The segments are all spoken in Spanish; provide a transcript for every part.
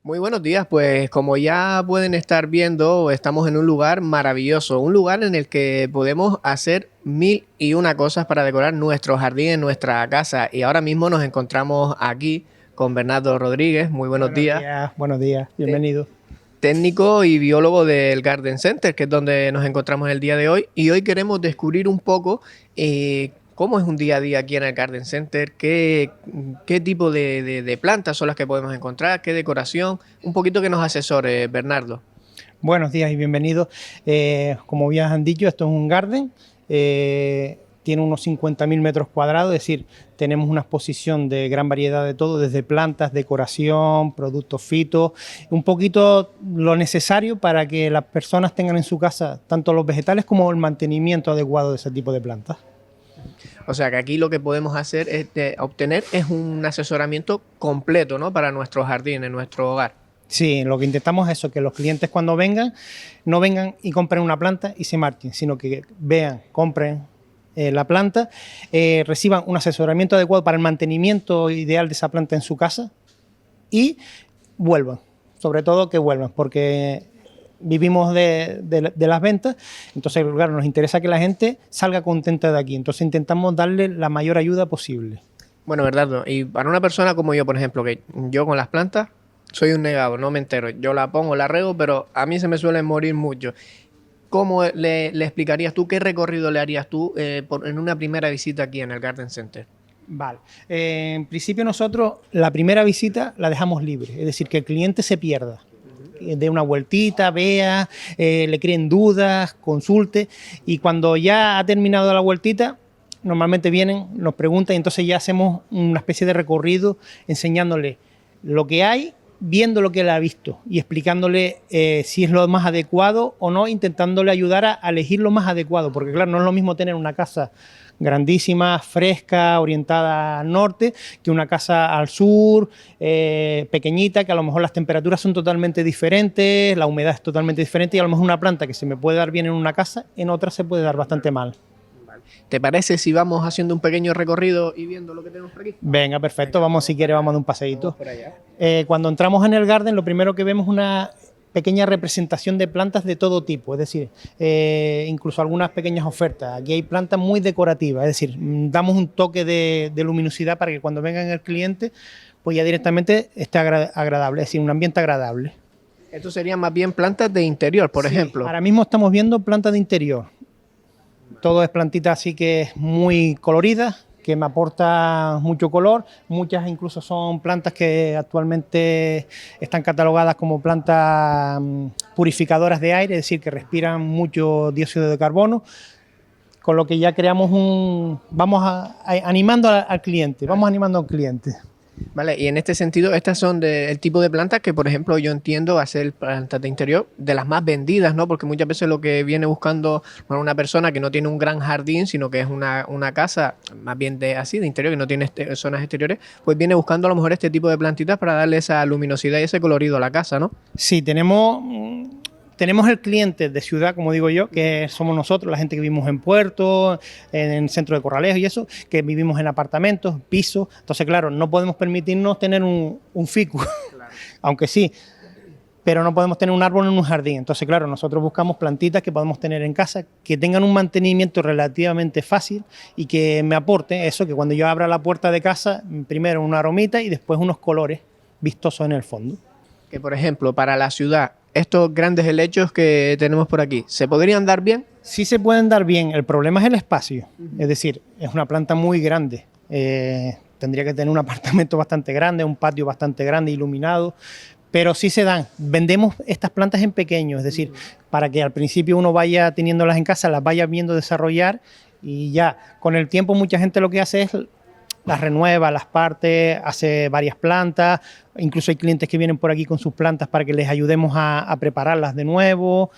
Muy buenos días, pues como ya pueden estar viendo, estamos en un lugar maravilloso, un lugar en el que podemos hacer mil y una cosas para decorar nuestro jardín en nuestra casa. Y ahora mismo nos encontramos aquí con Bernardo Rodríguez. Muy Buenos días, te- bienvenido. técnico y biólogo del Garden Center, que es donde nos encontramos el día de hoy. Y hoy queremos descubrir un poco cómo es un día a día aquí en el Garden Center, qué tipo de plantas son las que podemos encontrar, qué decoración, un poquito que nos asesore, Bernardo. Buenos días y bienvenidos. Como bien han dicho, esto es un garden, tiene unos 50.000 metros cuadrados, es decir, tenemos una exposición de gran variedad de todo, desde plantas, decoración, productos fitos, un poquito lo necesario para que las personas tengan en su casa tanto los vegetales como el mantenimiento adecuado de ese tipo de plantas. O sea que aquí lo que podemos hacer es obtener es un asesoramiento completo, ¿no? Para nuestro jardín, en nuestro hogar. Sí, lo que intentamos es eso, que los clientes cuando vengan, no vengan y compren una planta y se marchen, sino que vean, compren la planta, reciban un asesoramiento adecuado para el mantenimiento ideal de esa planta en su casa y vuelvan, sobre todo que vuelvan, porque vivimos de las ventas, entonces claro, nos interesa que la gente salga contenta de aquí, entonces intentamos darle la mayor ayuda posible. Bueno, Bernardo, y para una persona como yo, por ejemplo, que yo con las plantas soy un negado, no me entero. Yo la pongo, la riego, pero a mí se me suelen morir mucho. ¿Cómo le explicarías tú, qué recorrido le harías tú en una primera visita aquí en el Garden Center? Vale. En principio nosotros la primera visita la dejamos libre, es decir, que el cliente se pierda, dé una vueltita, vea, le creen dudas, consulte y cuando ya ha terminado la vueltita, normalmente vienen, nos preguntan y entonces ya hacemos una especie de recorrido enseñándole lo que hay, viendo lo que él ha visto y explicándole si es lo más adecuado o no, intentándole ayudar a elegir lo más adecuado, porque claro, no es lo mismo tener una casa grandísima, fresca, orientada al norte, que una casa al sur, pequeñita, que a lo mejor las temperaturas son totalmente diferentes, la humedad es totalmente diferente y a lo mejor una planta que se me puede dar bien en una casa, en otra se puede dar bastante mal. ¿Te parece si vamos haciendo un pequeño recorrido y viendo lo que tenemos por aquí? Venga, perfecto, Venga, vamos si quiere, vamos a dar un vamos paseíto. por allá. Cuando entramos en el garden, lo primero que vemos es una pequeña representación de plantas de todo tipo, es decir, incluso algunas pequeñas ofertas. Aquí hay plantas muy decorativas, es decir, damos un toque de luminosidad para que cuando venga el cliente, pues ya directamente esté agradable, es decir, un ambiente agradable. Estos serían más bien plantas de interior, por Sí, ejemplo. ahora mismo estamos viendo plantas de interior. Todo es plantita así que es muy colorida, que me aporta mucho color. Muchas incluso son plantas que actualmente están catalogadas como plantas purificadoras de aire, es decir, que respiran mucho dióxido de carbono, con lo que ya creamos animando al cliente, vamos animando al cliente. Vale, y en este sentido, estas son el tipo de plantas que, por ejemplo, yo entiendo a ser plantas de interior de las más vendidas, ¿no? Porque muchas veces lo que viene buscando, bueno, una persona que no tiene un gran jardín, sino que es una casa más bien de así, de interior, que no tiene zonas exteriores, pues viene buscando a lo mejor este tipo de plantitas para darle esa luminosidad y ese colorido a la casa, ¿no? Sí, tenemos el cliente de ciudad, como digo yo, que somos nosotros, la gente que vivimos en puertos, en centro de Corralejo y eso, que vivimos en apartamentos, pisos. Entonces, claro, no podemos permitirnos tener un ficus, claro. Aunque sí, pero no podemos tener un árbol en un jardín. Entonces, claro, nosotros buscamos plantitas que podamos tener en casa, que tengan un mantenimiento relativamente fácil y que me aporten eso, que cuando yo abra la puerta de casa, primero una aromita y después unos colores vistosos en el fondo. Que, por ejemplo, para la ciudad, estos grandes helechos que tenemos por aquí, ¿se podrían dar bien? Sí se pueden dar bien, el problema es el espacio, es decir, es una planta muy grande, tendría que tener un apartamento bastante grande, un patio bastante grande, iluminado, pero sí se dan. Vendemos estas plantas en pequeño, es decir, para que al principio uno vaya teniéndolas en casa, las vaya viendo desarrollar y ya con el tiempo mucha gente lo que hace es las renueva, las parte, hace varias plantas, incluso hay clientes que vienen por aquí con sus plantas para que les ayudemos a prepararlas de nuevo.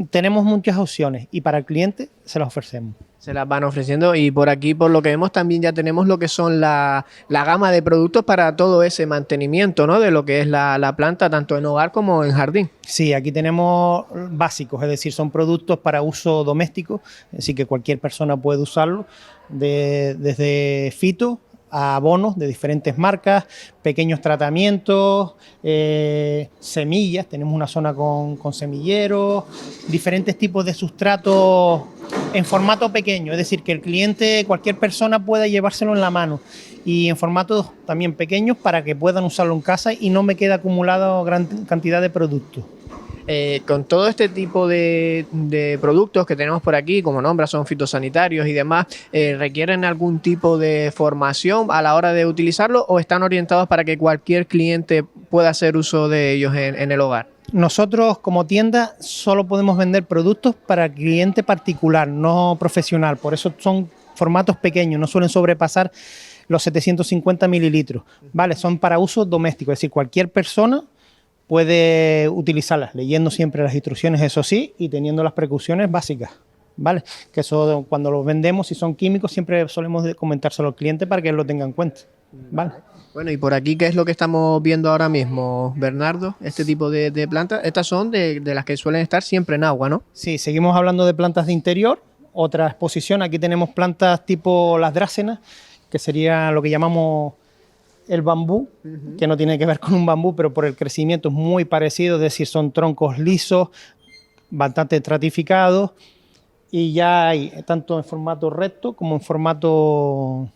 Tenemos muchas opciones y para el cliente se las ofrecemos. Se las van ofreciendo y por aquí, por lo que vemos, también ya tenemos lo que son la gama de productos para todo ese mantenimiento, ¿no? De lo que es la planta, tanto en hogar como en jardín. Sí, aquí tenemos básicos, es decir, son productos para uso doméstico, así que cualquier persona puede usarlo, desde fito a abonos de diferentes marcas, pequeños tratamientos, semillas, tenemos una zona con semilleros, diferentes tipos de sustratos en formato pequeño, es decir, que el cliente, cualquier persona pueda llevárselo en la mano y en formatos también pequeños para que puedan usarlo en casa y no me quede acumulado gran cantidad de productos. Con todo este tipo de productos que tenemos por aquí, como nombra, son fitosanitarios y demás, ¿requieren algún tipo de formación a la hora de utilizarlo o están orientados para que cualquier cliente pueda hacer uso de ellos en el hogar? Nosotros como tienda solo podemos vender productos para cliente particular, no profesional, por eso son formatos pequeños, no suelen sobrepasar los 750 mililitros, ¿vale? Son para uso doméstico, es decir, cualquier persona puede utilizarlas, leyendo siempre las instrucciones, eso sí, y teniendo las precauciones básicas, ¿vale? Que eso cuando los vendemos, si son químicos, siempre solemos comentárselo al cliente para que él lo tenga en cuenta, ¿vale? Bueno, y por aquí, ¿qué es lo que estamos viendo ahora mismo, Bernardo? Este tipo de plantas, estas son de las que suelen estar siempre en agua, ¿no? Sí, seguimos hablando de plantas de interior, otra exposición, aquí tenemos plantas tipo las drácenas, que sería lo que llamamos el bambú, que no tiene que ver con un bambú, pero por el crecimiento es muy parecido, es decir, son troncos lisos, bastante estratificados, y ya hay tanto en formato recto como en formato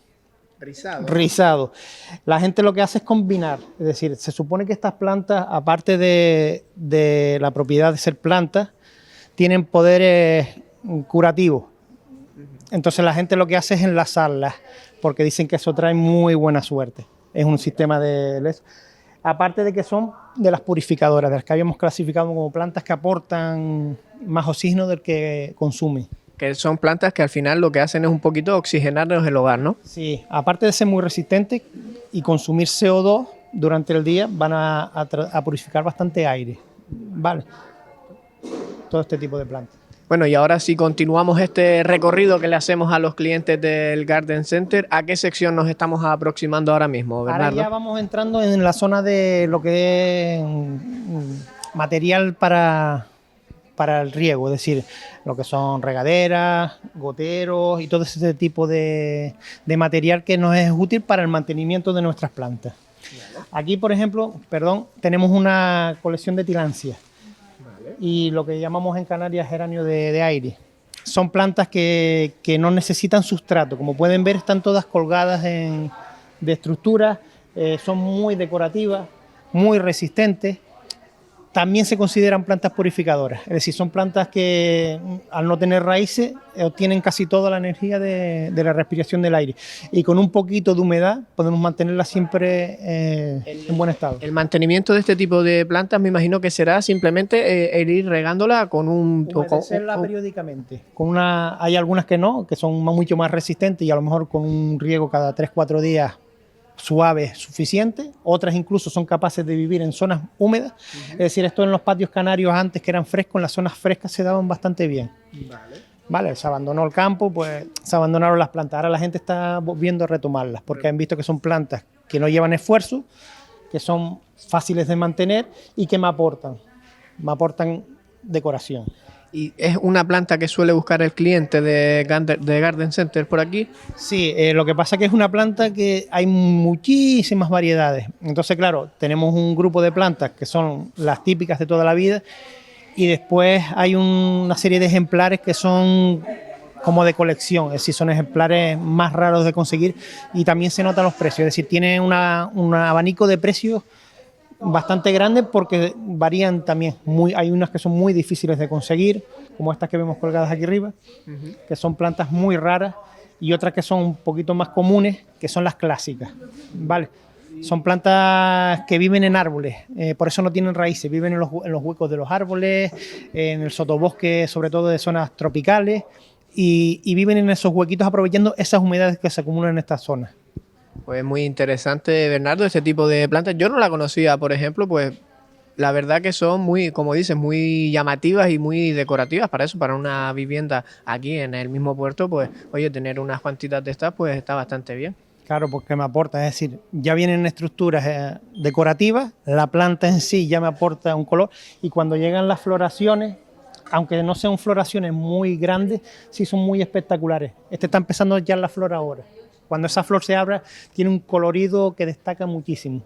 rizado. La gente lo que hace es combinar, es decir, se supone que estas plantas, aparte de la propiedad de ser plantas, tienen poderes curativos. Entonces la gente lo que hace es enlazarlas, porque dicen que eso trae muy buena suerte. Es un sistema de... Aparte de que son de las purificadoras, de las que habíamos clasificado como plantas que aportan más oxígeno del que consumen. Que son plantas que al final lo que hacen es un poquito oxigenarnos el hogar, ¿no? Sí, aparte de ser muy resistentes y consumir CO2 durante el día, van a purificar bastante aire. Vale. Todo este tipo de plantas. Bueno, y ahora sí continuamos este recorrido que le hacemos a los clientes del Garden Center. ¿A qué sección nos estamos aproximando ahora mismo, Bernardo? Ahora ya vamos entrando en la zona de lo que es material para el riego, es decir, lo que son regaderas, goteros y todo ese tipo de material que nos es útil para el mantenimiento de nuestras plantas. Aquí, por ejemplo, tenemos una colección de tilancias. Y lo que llamamos en Canarias geranio de aire. Son plantas que no necesitan sustrato. Como pueden ver, están todas colgadas de estructuras, son muy decorativas, muy resistentes. También se consideran plantas purificadoras, es decir, son plantas que al no tener raíces obtienen casi toda la energía de la respiración del aire y con un poquito de humedad podemos mantenerlas siempre en buen estado. El mantenimiento de este tipo de plantas me imagino que será simplemente el ir regándola con un... Humedecerla periódicamente. Hay algunas que no, que son mucho más resistentes y a lo mejor con un riego cada 3-4 días suave suficiente, otras incluso son capaces de vivir en zonas húmedas, es decir, esto en los patios canarios antes que eran frescos, en las zonas frescas se daban bastante bien. Vale, se abandonó el campo, pues se abandonaron las plantas, ahora la gente está volviendo a retomarlas, porque han visto que son plantas que no llevan esfuerzo, que son fáciles de mantener y que me aportan decoración. ¿Y es una planta que suele buscar el cliente de Garden Center por aquí? Sí, lo que pasa es que es una planta que hay muchísimas variedades. Entonces, claro, tenemos un grupo de plantas que son las típicas de toda la vida y después hay una serie de ejemplares que son como de colección, es decir, son ejemplares más raros de conseguir y también se notan los precios, es decir, tiene un abanico de precios bastante grande porque varían también. Hay unas que son muy difíciles de conseguir, como estas que vemos colgadas aquí arriba, que son plantas muy raras, y otras que son un poquito más comunes, que son las clásicas. ¿Vale? Son plantas que viven en árboles, por eso no tienen raíces, viven en los huecos de los árboles, en el sotobosque, sobre todo de zonas tropicales, y viven en esos huequitos aprovechando esas humedades que se acumulan en estas zonas. Pues muy interesante, Bernardo, este tipo de plantas. Yo no la conocía, por ejemplo, pues la verdad que son muy, como dices, muy llamativas y muy decorativas para eso, para una vivienda aquí en el mismo puerto, pues oye, tener unas cuantitas de estas pues está bastante bien. Claro, porque me aporta, es decir, ya vienen estructuras decorativas, la planta en sí ya me aporta un color y cuando llegan las floraciones, aunque no sean floraciones muy grandes, sí son muy espectaculares. Este está empezando ya la flor ahora. Cuando esa flor se abre, tiene un colorido que destaca muchísimo.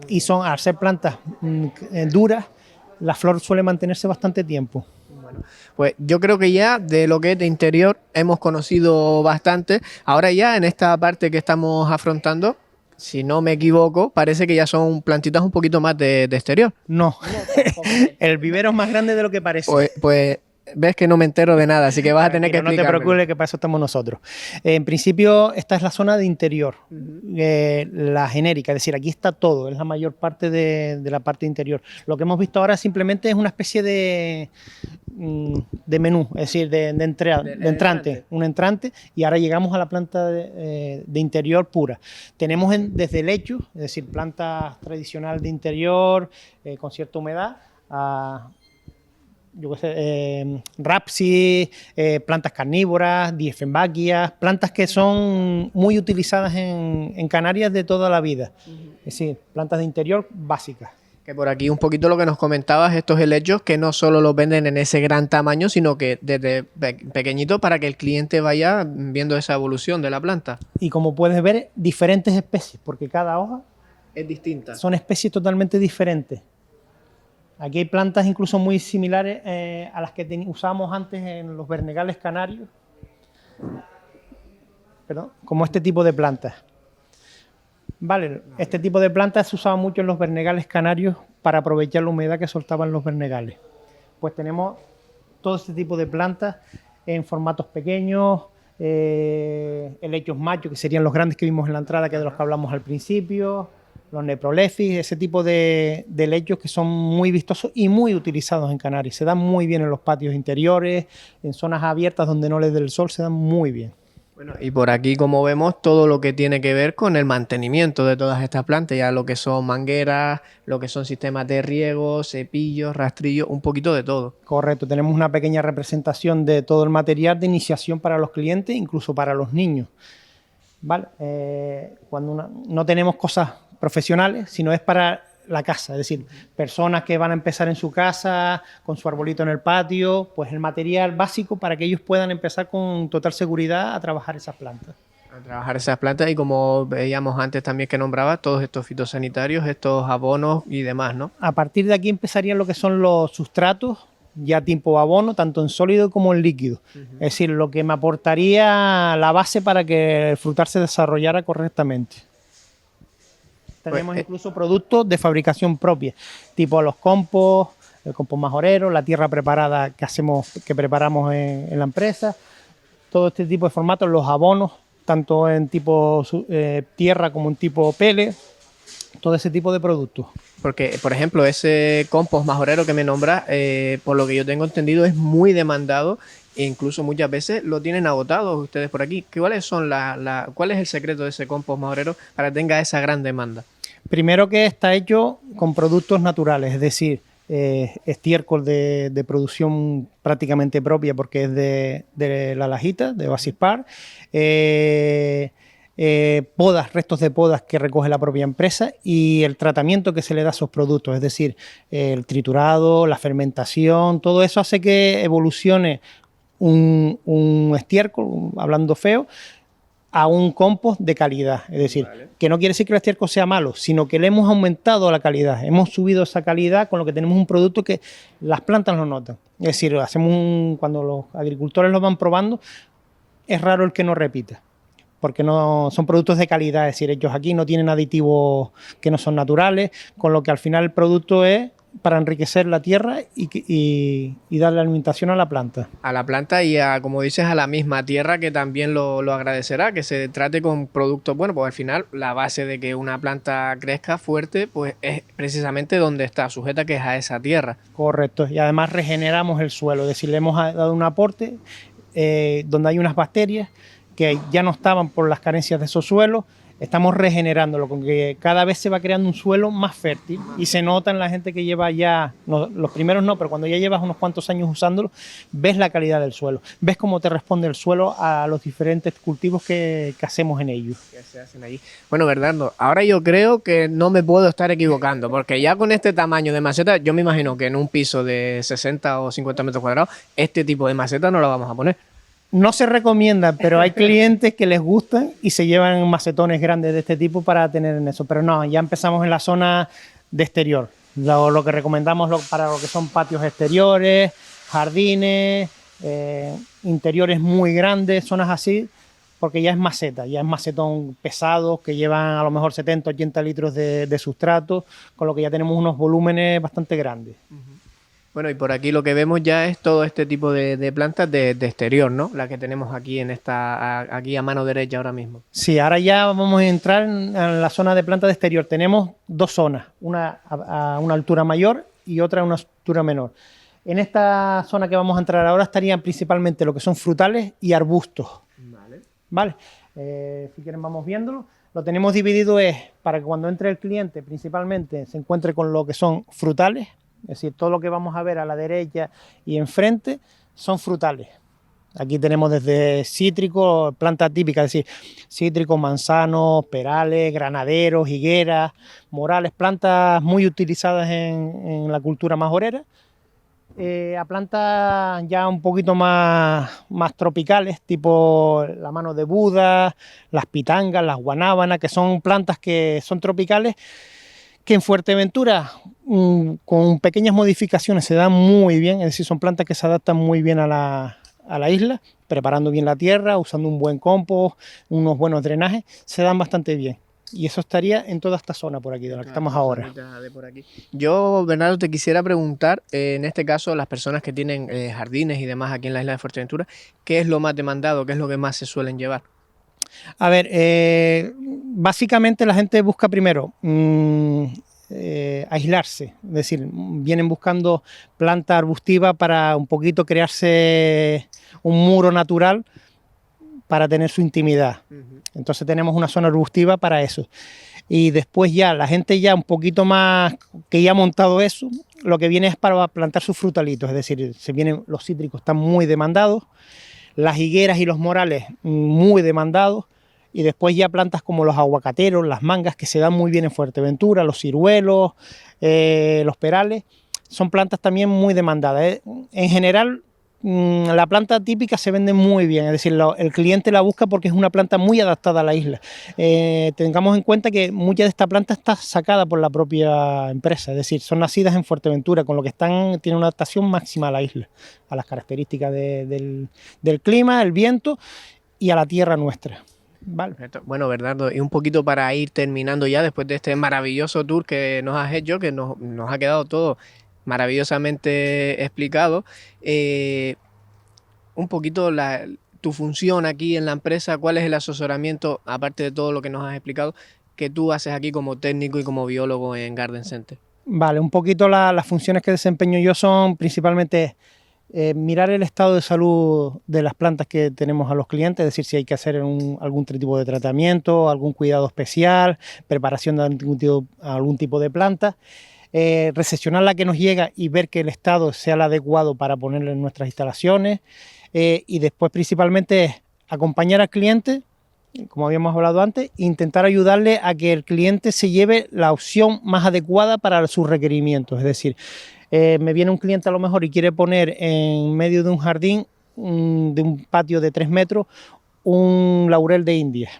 Y al ser plantas duras, la flor suele mantenerse bastante tiempo. Pues yo creo que ya de lo que es de interior hemos conocido bastante. Ahora ya en esta parte que estamos afrontando, si no me equivoco, parece que ya son plantitas un poquito más de exterior. No, el vivero es más grande de lo que parece. Pues ves que no me entero de nada, así que vas a tener que No te explicarme. preocupes, que para eso estamos nosotros. En principio, esta es la zona de interior, la genérica, es decir, aquí está todo, es la mayor parte de la parte interior. Lo que hemos visto ahora simplemente es una especie de menú, es decir, de entrante, un entrante, y ahora llegamos a la planta de interior pura. Tenemos desde lechos, es decir, plantas tradicional de interior, con cierta humedad, a yo qué sé, Rapsi, plantas carnívoras, Dieffenbachia, plantas que son muy utilizadas en Canarias de toda la vida. Es decir, plantas de interior básicas. Que por aquí un poquito lo que nos comentabas, estos helechos que no solo los venden en ese gran tamaño, sino que desde pequeñito para que el cliente vaya viendo esa evolución de la planta. Y como puedes ver, diferentes especies, porque cada hoja es distinta. Son especies totalmente diferentes. Aquí hay plantas incluso muy similares a las que usábamos antes en los bernegales canarios, perdón, como este tipo de plantas. Vale, este tipo de plantas se usaba mucho en los bernegales canarios para aprovechar la humedad que soltaban los bernegales. Pues tenemos todo este tipo de plantas en formatos pequeños, helechos machos, que serían los grandes que vimos en la entrada, que de los que hablamos al principio, los Neprolefis, ese tipo de helechos que son muy vistosos y muy utilizados en Canarias. Se dan muy bien en los patios interiores, en zonas abiertas donde no les dé el sol, se dan muy bien. Bueno, y por aquí, como vemos, todo lo que tiene que ver con el mantenimiento de todas estas plantas, ya lo que son mangueras, lo que son sistemas de riego, cepillos, rastrillos, un poquito de todo. Correcto, tenemos una pequeña representación de todo el material de iniciación para los clientes, incluso para los niños. ¿Vale? Cuando no tenemos cosas profesionales, sino es para la casa, es decir, personas que van a empezar en su casa, con su arbolito en el patio, pues el material básico para que ellos puedan empezar con total seguridad a trabajar esas plantas. A trabajar esas plantas y como veíamos antes también que nombraba, todos estos fitosanitarios, estos abonos y demás, ¿no? A partir de aquí empezarían lo que son los sustratos, ya tipo abono, tanto en sólido como en líquido. Es decir, lo que me aportaría la base para que el frutal se desarrollara correctamente. Tenemos incluso productos de fabricación propia, tipo los compost, el compost majorero, la tierra preparada que preparamos en la empresa, todo este tipo de formatos, los abonos, tanto en tipo tierra como en tipo pele, todo ese tipo de productos. Porque, por ejemplo, ese compost majorero que me nombras, por lo que yo tengo entendido, es muy demandado e incluso muchas veces lo tienen agotado ustedes por aquí. ¿Cuáles son cuál es el secreto de ese compost majorero para que tenga esa gran demanda? Primero, que está hecho con productos naturales, es decir, estiércol de producción prácticamente propia porque es de la lajita, de Basispar, podas, restos de podas que recoge la propia empresa y el tratamiento que se le da a esos productos, es decir, el triturado, la fermentación, todo eso hace que evolucione un estiércol, hablando feo, a un compost de calidad. Es decir, que no quiere decir que el estiércol sea malo, sino que le hemos aumentado la calidad, hemos subido esa calidad, con lo que tenemos un producto que las plantas lo notan. Es decir, cuando los agricultores lo van probando, es raro el que no repita, porque no son productos de calidad, es decir, ellos aquí no tienen aditivos que no son naturales, con lo que al final el producto es para enriquecer la tierra y darle alimentación a la planta. A la planta y, como dices, a la misma tierra, que también lo agradecerá, que se trate con productos buenos, pues al final la base de que una planta crezca fuerte pues es precisamente donde está sujeta, que es a esa tierra. Correcto, y además regeneramos el suelo, es decir, le hemos dado un aporte donde hay unas bacterias que ya no estaban por las carencias de esos suelos. Estamos regenerándolo, con que cada vez se va creando un suelo más fértil y se nota en la gente que lleva ya, los primeros no, pero cuando ya llevas unos cuantos años usándolo, ves la calidad del suelo, ves cómo te responde el suelo a los diferentes cultivos que hacemos en ellos. Que se hacen allí. Bueno, Bernardo, ahora yo creo que no me puedo estar equivocando, porque ya con este tamaño de maceta, yo me imagino que en un piso de 60 o 50 metros cuadrados, este tipo de maceta no la vamos a poner. No se recomienda, pero hay clientes que les gustan y se llevan macetones grandes de este tipo para tener en eso. Pero no, ya empezamos en la zona de exterior. Lo que recomendamos para lo que son patios exteriores, jardines, interiores muy grandes, zonas así, porque ya es maceta, ya es macetón pesado, que llevan a lo mejor 70, 80 litros de sustrato, con lo que ya tenemos unos volúmenes bastante grandes. Bueno, y por aquí lo que vemos ya es todo este tipo de plantas de exterior, ¿no? La que tenemos aquí aquí a mano derecha ahora mismo. Sí, ahora ya vamos a entrar en la zona de planta de exterior. Tenemos dos zonas, una a una altura mayor y otra a una altura menor. En esta zona que vamos a entrar ahora estarían principalmente lo que son frutales y arbustos. Vale. Si quieren vamos viéndolo. Lo tenemos dividido para que cuando entre el cliente principalmente se encuentre con lo que son frutales. Es decir, todo lo que vamos a ver a la derecha y enfrente son frutales. Aquí tenemos desde cítricos, plantas típicas, es decir, cítricos, manzanos, perales, granaderos, higueras, morales, plantas muy utilizadas en la cultura majorera. A plantas ya un poquito más tropicales, tipo la mano de Buda, las pitangas, las guanábanas, que son plantas que son tropicales, que en Fuerteventura con pequeñas modificaciones se dan muy bien, es decir, son plantas que se adaptan muy bien a la isla, preparando bien la tierra, usando un buen compost, unos buenos drenajes, se dan bastante bien. Y eso estaría en toda esta zona por aquí, de la que estamos ahora. Por aquí. Yo, Bernardo, te quisiera preguntar, en este caso, las personas que tienen jardines y demás aquí en la isla de Fuerteventura, ¿qué es lo más demandado? ¿Qué es lo que más se suelen llevar? A ver, básicamente la gente busca primero aislarse, es decir, vienen buscando planta arbustiva para un poquito crearse un muro natural para tener su intimidad. Entonces tenemos una zona arbustiva para eso. Y después ya, la gente ya un poquito más, que ya ha montado eso, lo que viene es para plantar sus frutalitos, es decir, los cítricos están muy demandados, las higueras y los morales muy demandados, y después ya plantas como los aguacateros, las mangas, que se dan muy bien en Fuerteventura, los ciruelos, los perales, son plantas también muy demandadas. En general, la planta típica se vende muy bien, es decir, el cliente la busca porque es una planta muy adaptada a la isla. Tengamos en cuenta que mucha de esta planta está sacada por la propia empresa, es decir, son nacidas en Fuerteventura, con lo que tienen una adaptación máxima a la isla, a las características del clima, el viento y a la tierra nuestra. Vale. Bueno, Bernardo, y un poquito para ir terminando ya después de este maravilloso tour que nos has hecho, que nos ha quedado todo maravillosamente explicado. Un poquito tu función aquí en la empresa, cuál es el asesoramiento, aparte de todo lo que nos has explicado, que tú haces aquí como técnico y como biólogo en Garden Center. Vale, un poquito las funciones que desempeño yo son principalmente mirar el estado de salud de las plantas que tenemos a los clientes, es decir, si hay que hacer algún tipo de tratamiento, algún cuidado especial, preparación de algún tipo de planta, recepcionar la que nos llega y ver que el estado sea el adecuado para ponerlo en nuestras instalaciones, y después principalmente acompañar al cliente, como habíamos hablado antes, e intentar ayudarle a que el cliente se lleve la opción más adecuada para sus requerimientos, es decir, me viene un cliente a lo mejor y quiere poner en medio de un jardín, de un patio de 3 metros, un laurel de India.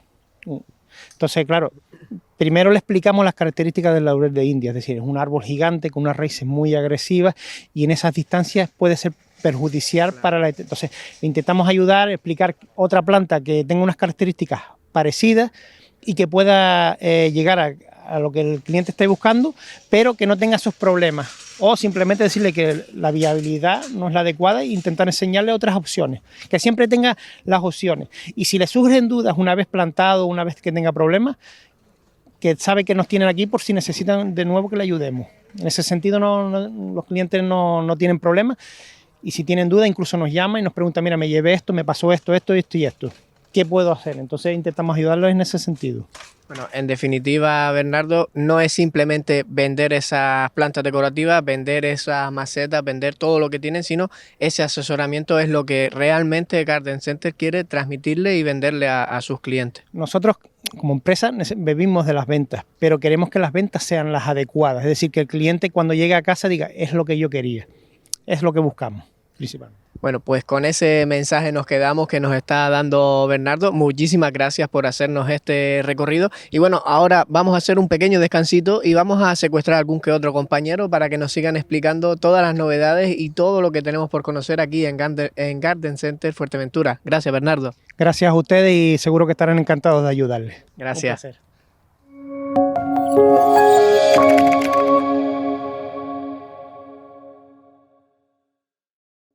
Entonces, claro, primero le explicamos las características del laurel de India, es decir, es un árbol gigante con unas raíces muy agresivas y en esas distancias puede ser perjudicial para la... Entonces, intentamos ayudar, explicar otra planta que tenga unas características parecidas y que pueda llegar a lo que el cliente esté buscando, pero que no tenga esos problemas. O simplemente decirle que la viabilidad no es la adecuada e intentar enseñarle otras opciones, que siempre tenga las opciones. Y si le surgen dudas una vez plantado, una vez que tenga problemas, que sabe que nos tienen aquí por si necesitan de nuevo que le ayudemos. En ese sentido los clientes no tienen problemas, y si tienen dudas incluso nos llaman y nos preguntan, mira, me llevé esto, me pasó esto y esto. ¿Qué puedo hacer? Entonces intentamos ayudarlos en ese sentido. Bueno, en definitiva, Bernardo, no es simplemente vender esas plantas decorativas, vender esas macetas, vender todo lo que tienen, sino ese asesoramiento es lo que realmente Garden Center quiere transmitirle y venderle a sus clientes. Nosotros, como empresa, vivimos de las ventas, pero queremos que las ventas sean las adecuadas. Es decir, que el cliente cuando llegue a casa diga, es lo que yo quería, es lo que buscamos, principalmente. Bueno, pues con ese mensaje nos quedamos que nos está dando Bernardo. Muchísimas gracias por hacernos este recorrido. Y bueno, ahora vamos a hacer un pequeño descansito y vamos a secuestrar a algún que otro compañero para que nos sigan explicando todas las novedades y todo lo que tenemos por conocer aquí en Garden Center Fuerteventura. Gracias, Bernardo. Gracias a ustedes y seguro que estarán encantados de ayudarles. Gracias. Un placer.